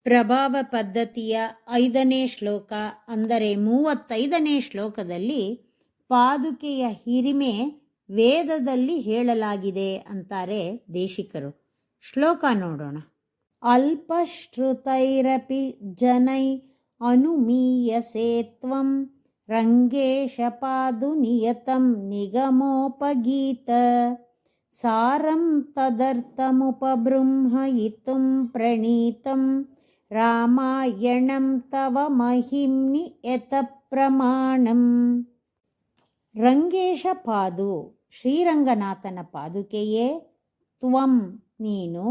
ಪ್ರಭಾವ ಪದ್ಧತಿಯ 5ನೇ ಶ್ಲೋಕ ಅಂದರೆ 35ನೇ ಶ್ಲೋಕದಲ್ಲಿ ಪಾದುಕೆಯ ಹಿರಿಮೆ ವೇದದಲ್ಲಿ ಹೇಳಲಾಗಿದೆ ಅಂತಾರೆ ದೇಶಿಕರು. ಶ್ಲೋಕ ನೋಡೋಣ. ಅಲ್ಪಶ್ರುತೈರಪಿ ಜನೈ ಅನುಮೀಯಸೆ ತ್ವಂ ರಂಗೇಶ ಪಾದು ನಿಯತಂ ನಿಗಮೋಪಗೀತ ಸಾರಂ ತದರ್ಥಮುಪಬೃಂಹಯಿತುಂ ಪ್ರಣೀತಂ ರಾಮಾಯಣಂ ತವ ಮಹಿಮ್ನಿ ಯತ ಪ್ರಮಾಣಂ. ರಂಗೇಶ ಪಾದು, ಶ್ರೀರಂಗನಾಥನ ಪಾದುಕೆಯೇ, ತ್ವಂ ನೀನು,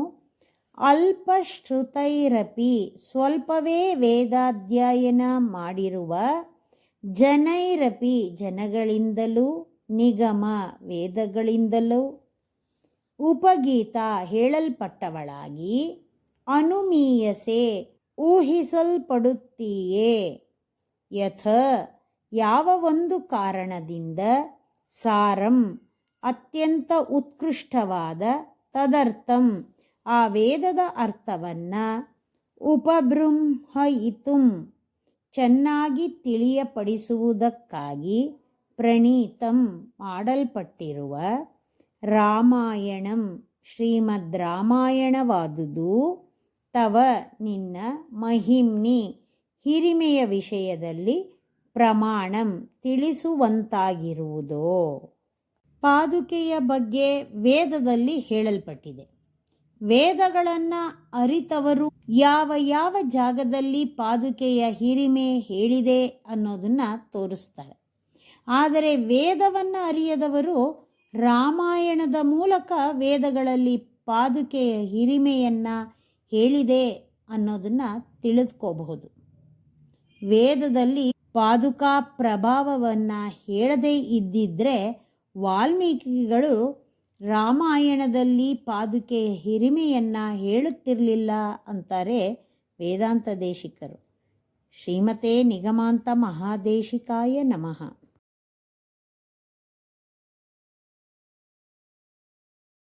ಅಲ್ಪಶ್ರುತೈರಪಿ ಸ್ವಲ್ಪವೇ ವೇದಾಧ್ಯಯನ ಮಾಡಿರುವ, ಜನೈರಪಿ ಜನಗಳಿಂದಲೂ, ನಿಗಮ ವೇದಗಳಿಂದಲೂ, ಉಪಗೀತ ಹೇಳಲ್ಪಟ್ಟವಳಾಗಿ, ಅನುಮೀಯಸೆ ಊಹಿಸಲ್ಪಡುತ್ತೀಯೇ, ಯಥ ಯಾವ ಒಂದು ಕಾರಣದಿಂದ, ಸಾರಂ ಅತ್ಯಂತ ಉತ್ಕೃಷ್ಟವಾದ, ತದರ್ಥಂ ಆ ವೇದದ ಅರ್ಥವನ್ನ, ಉಪಬೃಂಹಯಿತುಂ ಚೆನ್ನಾಗಿ ತಿಳಿಯಪಡಿಸುವುದಕ್ಕಾಗಿ, ಪ್ರಣೀತಂ ಮಾಡಲ್ಪಟ್ಟಿರುವ, ರಾಮಾಯಣಂ ಶ್ರೀಮದ್ ರಾಮಾಯಣವಾದುದು, ತವ ನಿನ್ನ, ಮಹಿಮ್ನಿ ಹಿರಿಮೆಯ ವಿಷಯದಲ್ಲಿ, ಪ್ರಮಾಣಂ ತಿಳಿಸುವಂತಾಗಿರುವುದೋ. ಪಾದುಕೆಯ ಬಗ್ಗೆ ವೇದದಲ್ಲಿ ಹೇಳಲ್ಪಟ್ಟಿದೆ. ವೇದಗಳನ್ನು ಅರಿತವರು ಯಾವ ಯಾವ ಜಾಗದಲ್ಲಿ ಪಾದುಕೆಯ ಹಿರಿಮೆ ಹೇಳಿದೆ ಅನ್ನೋದನ್ನ ತೋರಿಸ್ತಾರೆ. ಆದರೆ ವೇದವನ್ನು ಅರಿಯದವರು ರಾಮಾಯಣದ ಮೂಲಕ ವೇದಗಳಲ್ಲಿ ಪಾದುಕೆಯ ಹಿರಿಮೆಯನ್ನು ಹೇಳಿದೆ ಅನ್ನೋದನ್ನ ತಿಳಿದುಕೋಬಹುದು. ವೇದದಲ್ಲಿ ಪಾದುಕಾ ಪ್ರಭಾವವನ್ನು ಹೇಳದೇ ಇದ್ದಿದ್ರೆ ವಾಲ್ಮೀಕಿಗಳು ರಾಮಾಯಣದಲ್ಲಿ ಪಾದುಕೆಯ ಹಿರಿಮೆಯನ್ನು ಹೇಳುತ್ತಿರಲಿಲ್ಲ ಅಂತಾರೆ ವೇದಾಂತ ದೇಶಿಕರು. ಶ್ರೀಮತೆ ನಿಗಮಾಂತ ಮಹಾದೇಶಿಕಾಯ ನಮಃ.